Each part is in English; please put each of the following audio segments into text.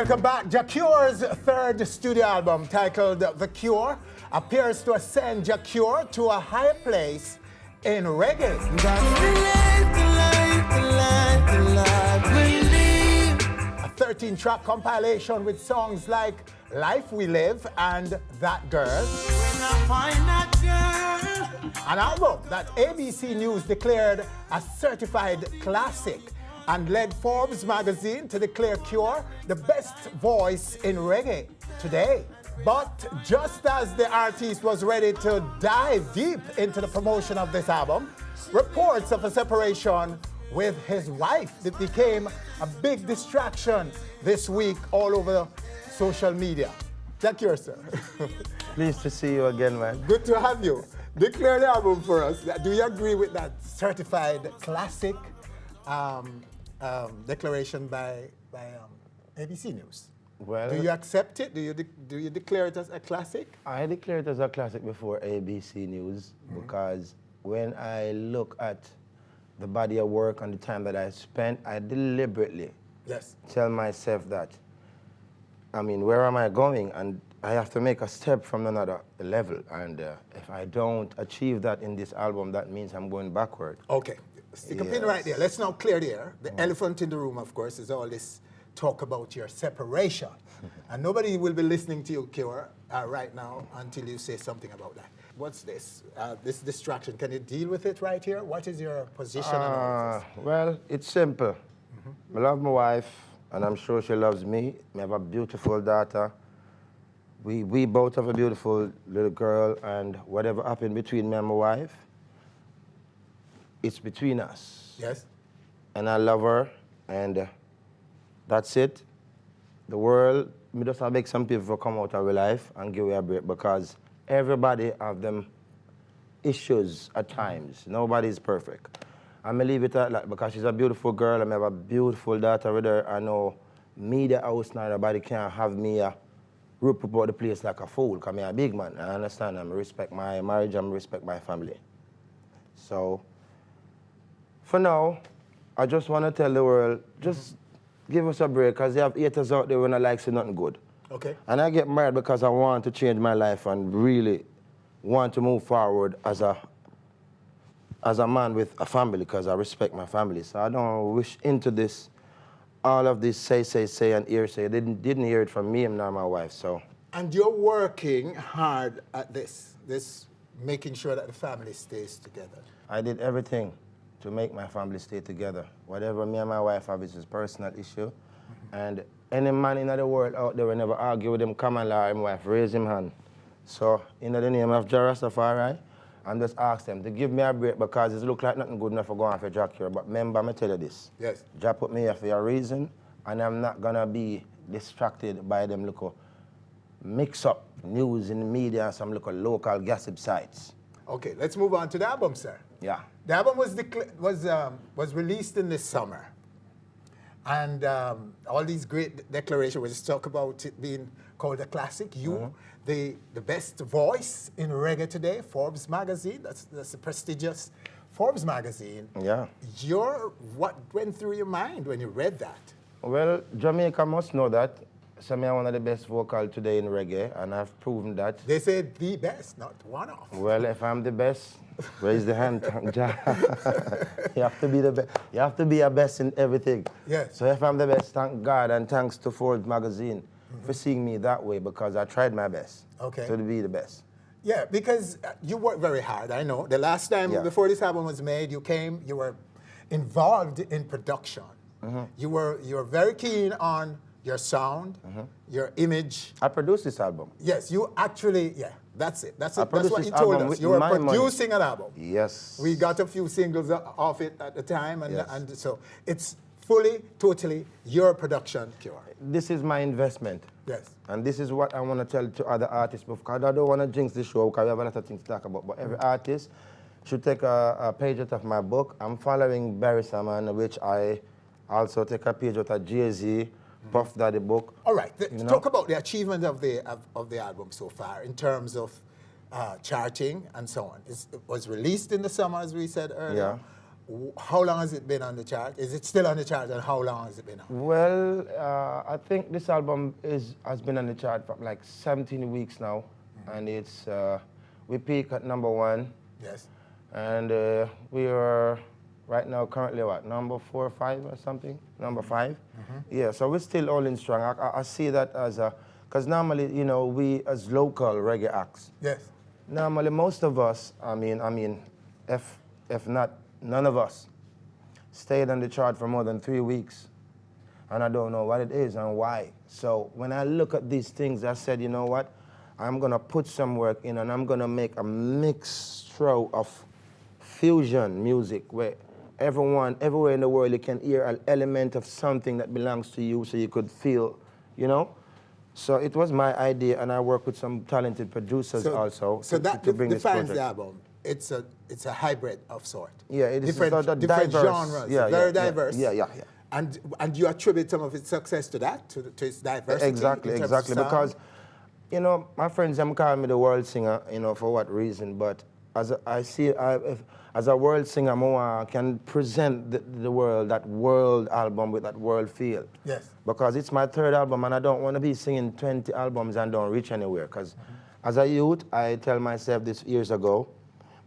Welcome back. Ja Cure's third studio album, titled The Cure, appears to ascend Ja Cure to a higher place in reggae. A 13-track compilation with songs like Life We Live and That Girl. An album that ABC News declared a certified classic and led Forbes magazine to declare Cure the best voice in reggae today. But just as the artist was ready to dive deep into the promotion of this album, reports of a separation with his wife that became a big distraction this week all over social media. Ja Cure, sir. Pleased to see you again, man. Good to have you. Declare the album for us. Do you agree with that certified classic declaration by ABC News? Well, Do you accept it? Do you declare it as a classic? I declared it as a classic before ABC News because when I look at the body of work and the time that I spent, I deliberately tell myself that, I mean, where am I going? And I have to make a step from another level. And if I don't achieve that in this album, that means I'm going backward. Okay. Stick a pin right there. Let's now clear the air. The elephant in the room, of course, is all this talk about your separation. And nobody will be listening to you, Cure, right now until you say something about that. What's this? This distraction. Can you deal with it right here? What is your position on all of this? Well, it's simple. I love my wife, and I'm sure she loves me. We have a beautiful daughter. We both have a beautiful little girl, and whatever happened between me and my wife, it's between us. Yes. And I love her, and that's it. The world, me just have make some people come out of our life and give her a break because everybody have them issues at times. Nobody's perfect. I'm gonna leave it at that because she's a beautiful girl. I have a beautiful daughter with her. I know me, the house now, nobody can have me rope about the place like a fool because I'm a big man. I understand. I respect my marriage, I respect my family. So, for now, I just want to tell the world, just give us a break, because you have haters out there when I like say nothing good. Okay. And I get married because I want to change my life and really want to move forward as a man with a family, because I respect my family. So I don't wish into this, all of this say, and hearsay. They didn't hear it from me and not my wife, so. And you're working hard at this making sure that the family stays together. I did everything to make my family stay together. Whatever me and my wife have is a personal issue. And any man in the world out there will never argue with him common law, my wife, raise him hand. So, in the name of Jah Rastafari, I'm just ask them to give me a break because it look like nothing good enough for going for Ja Cure. But remember, I'm tell you this. Yes. Jah put me here for a reason, and I'm not gonna be distracted by them little mix up news in the media and some little local gossip sites. Okay, let's move on to the album, sir. Yeah. The album was released in this summer, and all these great declarations. We just talk about it being called a classic. You, the best voice in reggae today. Forbes magazine. That's a prestigious Forbes magazine. Yeah. What went through your mind when you read that? Well, Jamaica must know that. So I'm one of the best vocal today in reggae, and I've proven that. They said the best, not one of. Well, if I'm the best, raise the hand. You have to be the best. You have to be a best in everything. Yes. So if I'm the best, thank God, and thanks to Forbes magazine for seeing me that way, because I tried my best to be the best. Yeah, because you worked very hard, I know. The last time before this album was made, you were involved in production. You were very keen on your sound, your image. I produced this album. Yes, you actually, that's it. That's what you album told us. with You were my producing money. an album. Yes. We got a few singles off it at the time, and, Yes. and so it's fully, totally your production, Cure. This is my investment. Yes. And this is what I want to tell to other artists, because I don't want to jinx the show, because we have a lot of things to talk about. But every artist should take a page out of my book. I'm following Barry Salmon, which I also take a page out of Jay-Z, Puff Daddy book. All right, talk about the achievement of the album so far in terms of charting and so on. It was released in the summer, as we said earlier. How long has it been on the chart? Is it still on the chart, and how long has it been on? Well, I think this album has been on the chart for like 17 weeks now, and it's we peak at #1. Yes. And we are right now currently what, number 4 or 5 or something? Number 5? Yeah, so we're still holding strong. I see that as a, because normally, you know, we as local reggae acts, Yes. normally most of us, I mean, if not, none of us stayed on the chart for more than 3 weeks. And I don't know what it is and why. So when I look at these things, I said, you know what? I'm gonna put some work in and I'm gonna make a mixture of fusion music where everyone, everywhere in the world, you can hear an element of something that belongs to you so you could feel, you know? So it was my idea, and I work with some talented producers also So that to bring this defines project. the album. It's a hybrid of sort. Yeah, it is different diverse. genres. Yeah, very yeah, diverse. Yeah. And you attribute some of its success to that, to its diversity. Exactly, in terms of sound? because, you know, my friends, them call me the world singer, you know, for what reason, but as a world singer, I can present the world, that world album with that world feel. Yes. Because it's my 3rd album, and I don't want to be singing 20 albums and don't reach anywhere. Because as a youth, I tell myself this years ago,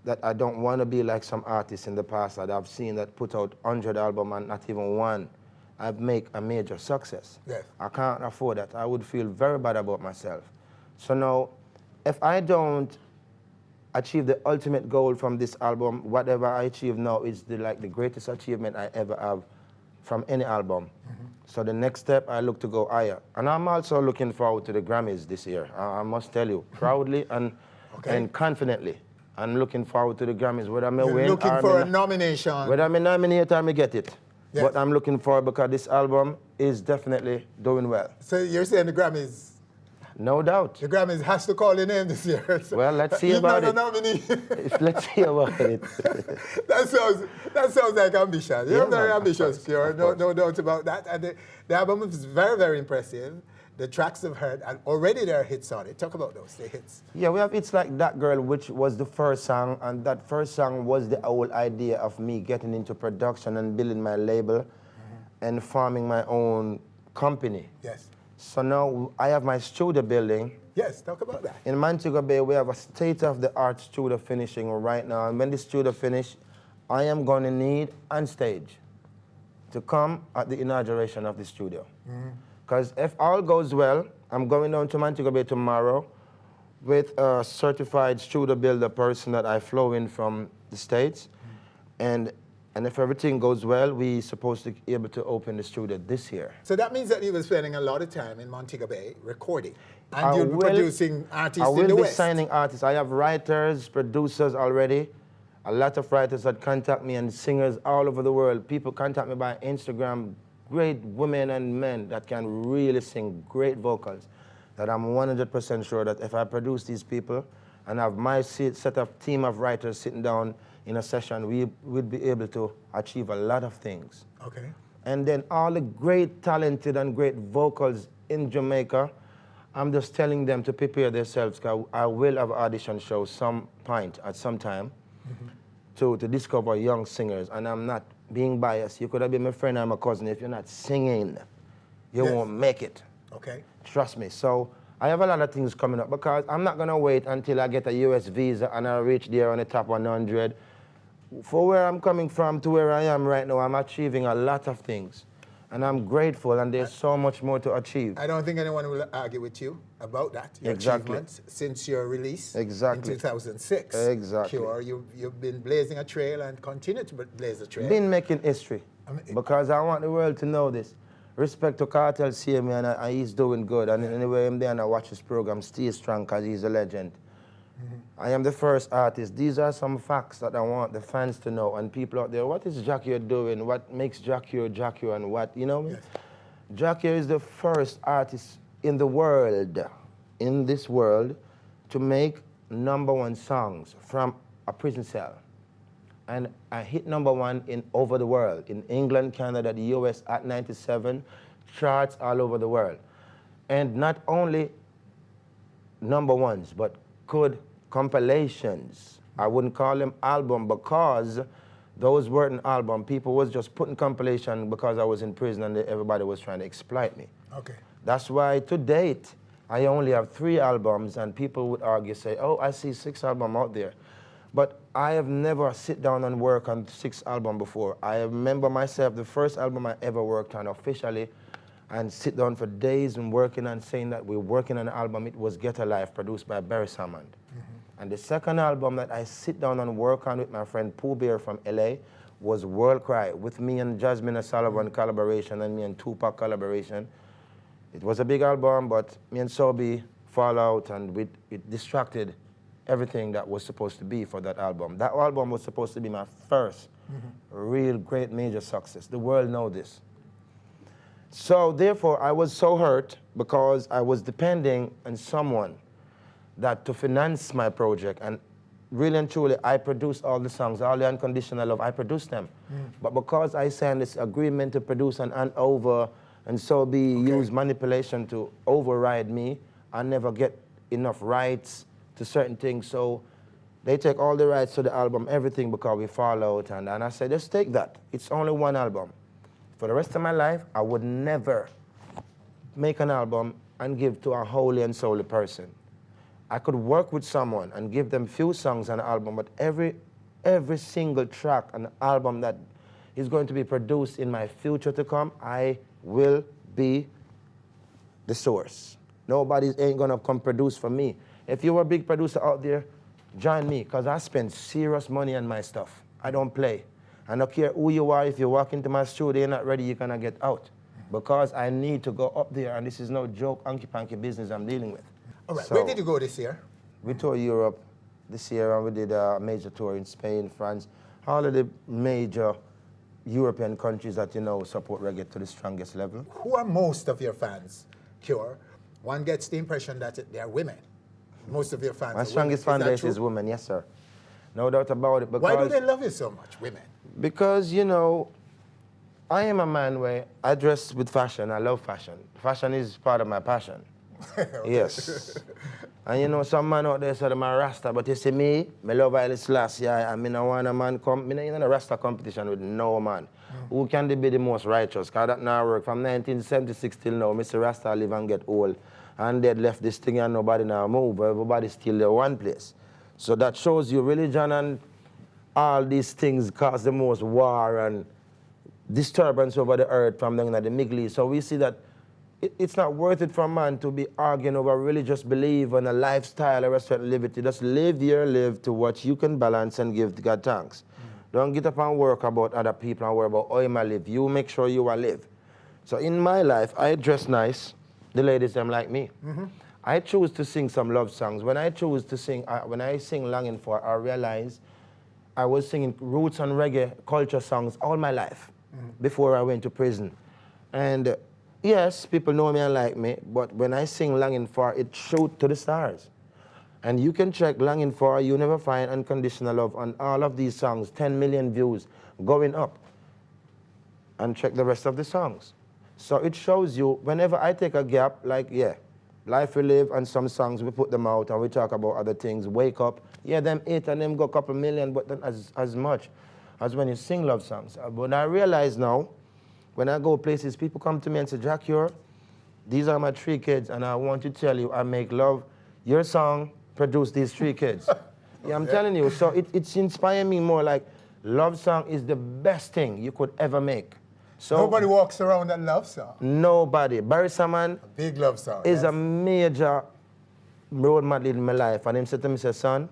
that I don't want to be like some artists in the past that I've seen that put out 100 albums and not even one I've make a major success. Yes. I can't afford that. I would feel very bad about myself. So now, if I don't achieve the ultimate goal from this album, whatever I achieve now is the greatest achievement I ever have from any album. So the next step, I look to go higher. And I'm also looking forward to the Grammys this year. I must tell you, proudly and confidently. I'm looking forward to the Grammys, whether I may win looking or for a nomination. whether I'm nominated or I may get it. Yes. But I'm looking forward because this album is definitely doing well. So you're saying the Grammys? No doubt. The Grammys has to call your name this year. So Well, let's see about it. nominee. Let's see about it. that sounds like ambition. You're Yeah, very man, ambitious, of Pure. course. No doubt about that. And the album is very, very impressive. The tracks I've heard, and already there are hits on it. Talk about those, the hits. Yeah, we have It's Like That Girl, which was the first song, and that first song was the whole idea of me getting into production and building my label and forming my own company. Yes. So now I have my studio building. Yes, talk about that. In Montego Bay, we have a state-of-the-art studio finishing right now. And when the studio finish, I am going to need on stage to come at the inauguration of the studio. Because if all goes well, I'm going down to Montego Bay tomorrow with a certified studio builder person that I flew in from the States. And if everything goes well, we're supposed to be able to open the studio this year. So that means that you were spending a lot of time in Montego Bay recording. And I you're will- producing artists I in the will be West. signing artists. I have writers, producers already. A lot of writers that contact me and singers all over the world. People contact me by Instagram, great women and men that can really sing great vocals. That I'm 100% sure that if I produce these people and have my set of team of writers sitting down in a session, we would be able to achieve a lot of things. Okay. And then all the great talented and great vocals in Jamaica, I'm just telling them to prepare themselves because I will have audition shows some point at some time to discover young singers. And I'm not being biased. You could have been my friend or my cousin. If you're not singing, you Yes. won't make it. Okay. Trust me. So I have a lot of things coming up because I'm not going to wait until I get a US visa and I reach there on the top 100. For where I'm coming from to where I am right now, I'm achieving a lot of things. And I'm grateful, and there's so much more to achieve. I don't think anyone will argue with you about that. Your Exactly. achievements since your release Exactly. in 2006. Exactly. Cure, you've been blazing a trail and continue to blaze a trail. Been making history mean, because I want the world to know this. Respect to Cartel CMA, and he's doing good. And anyway, I'm there and I watch his program, stay strong because he's a legend. I am the first artist. These are some facts that I want the fans to know and people out there. What is Jackie doing? What makes Jackie, and what, you know? Yes. Jackie is the first artist in the world, in this world, to make #1 songs from a prison cell. And I hit #1 over the world, in England, Canada, the US at 97, charts all over the world. And not only #1s, but good compilations. I wouldn't call them album because those weren't album. People was just putting compilation because I was in prison and everybody was trying to exploit me. Okay. That's why to date, I only have 3 albums, and people would argue, say, oh, I see 6 albums out there. But I have never sit down and work on 6 albums before. I remember myself, the first album I ever worked on officially, and sit down for days and working and saying that we're working on an album, it was Get Alive, produced by Barry Salmond. And the second album that I sit down and work on with my friend Pooh Bear from LA was World Cry, with me and Jasmine O'Sullivan collaboration and me and Tupac collaboration. It was a big album, but me and Sobi fall out, and it distracted everything that was supposed to be for that album. That album was supposed to be my first real great major success. The world knows this. So therefore, I was so hurt because I was depending on someone that to finance my project, and really and truly, I produced all the songs, all the Unconditional Love, I produced them. But because I signed this agreement to produce an over, and so use manipulation to override me, I never get enough rights to certain things, so they take all the rights to the album, everything, because we fall out, and I said, just take that. It's only one album. For the rest of my life, I would never make an album and give to a holy and solely person. I could work with someone and give them few songs on an album, but every single track on the album that is going to be produced in my future to come, I will be the source. Nobody ain't gonna come produce for me. If you're a big producer out there, join me, because I spend serious money on my stuff. I don't play. I don't care who you are, if you walk into my studio, you're not ready, you're gonna get out. Because I need to go up there, and this is no joke, hanky-panky business I'm dealing with. All right, So, where did you go this year? We toured Europe this year, and we did a major tour in Spain, France, all of the major European countries that you know support reggae to the strongest level. Who are most of your fans, Cure? One gets the impression that they are women. Most of your fans My are strongest women. fan base is women, yes sir. No doubt about it. Because Why do they love you so much, women? Because, you know, I am a man where I dress with fashion. I love fashion. Fashion is part of my passion. Yes. And you know, some man out there say I'm a Rasta, but you see me love Haile Selassie, and me no want a man come, me no in a Rasta competition with no man. Who can they be the most righteous? Because that now work from 1976 till now, Mr. Rasta live and get old. And they left this thing and nobody now move. Everybody still there one place. So that shows you religion and all these things cause the most war and disturbance over the earth from the Middle East. So we see that it's not worth it for a man to be arguing over religious belief and a lifestyle, a restaurant liberty. Just live your live to what you can balance and give God thanks. Don't get up and work about other people and worry about how you might live. You make sure you will live. So in my life, I dress nice. The ladies, them like me. I choose to sing some love songs. When I choose to sing, when I sing Longing For, I realize I was singing roots and reggae culture songs all my life before I went to prison. And yes, people know me and like me, but when I sing Longing For, it shoots to the stars. And you can check Longing For, You Never Find Unconditional Love on all of these songs, 10 million views going up. And check the rest of the songs. So it shows you, whenever I take a gap, like, yeah, Life We Live and some songs, we put them out and we talk about other things, Wake Up, yeah, them 8 and them go a couple million, but not as much as when you sing love songs. But I realize now, when I go places, people come to me and say, Jack, these are my 3 kids, and I want to tell you, I make love. Your song produced these 3 kids. Yeah, I'm telling you. So it's inspiring me more like love song is the best thing you could ever make. So Nobody walks around that love song. Nobody. Barry Salmond Big love song. is a major role model in my life. And him said to me, say, son,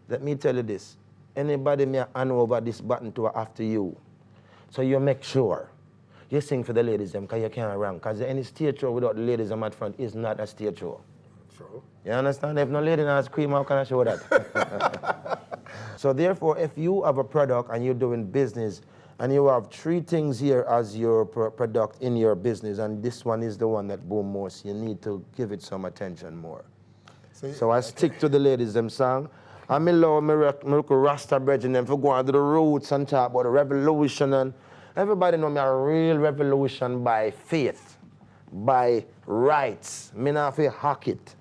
let me tell you this. Anybody may hand over this button to after you. So you make sure you sing for the ladies them, because you can't run. Because any stage show without the ladies them at front is not a stage show. True. You understand? If no lady has cream, how can I show that? So therefore, if you have a product and you're doing business, and you have 3 things here as your product in your business, and this one is the one that boom most, you need to give it some attention more. So I stick to the ladies them song. And I love my Rasta brethren them for going to the roots and talk about the revolution, and everybody know me a real revolution by faith, by rights. Me not fi hack it.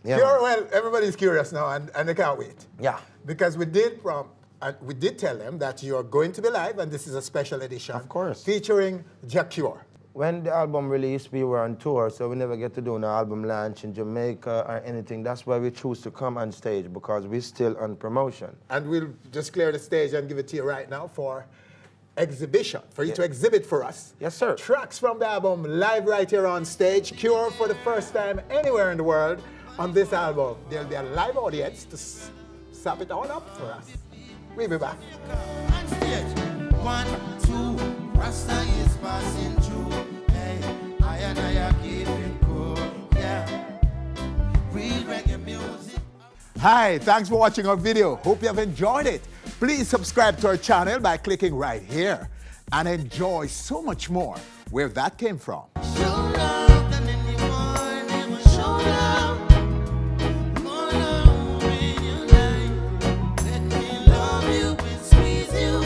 Yeah, Cure, well, everybody's curious now, and they can't wait. yeah. Because we did from we did tell them that you're going to be live, and this is a special edition. Of course. Featuring Jah Cure. When the album released, we were on tour, so we never get to do an album launch in Jamaica or anything. That's why we choose to come on stage, because we're still on promotion. And we'll just clear the stage and give it to you right now for exhibition, for you to exhibit for us. Yes, sir. Tracks from the album live right here on stage. Cure for the first time anywhere in the world on this album. There'll be a live audience to sum it all up for us. We'll be back. On stage, 1, 2, Rasta is passing through. Hey, I and I are keeping cool. Yeah, real reggae music. Hi, thanks for watching our video. Hope you have enjoyed it. Please subscribe to our channel by clicking right here and enjoy so much more where that came from.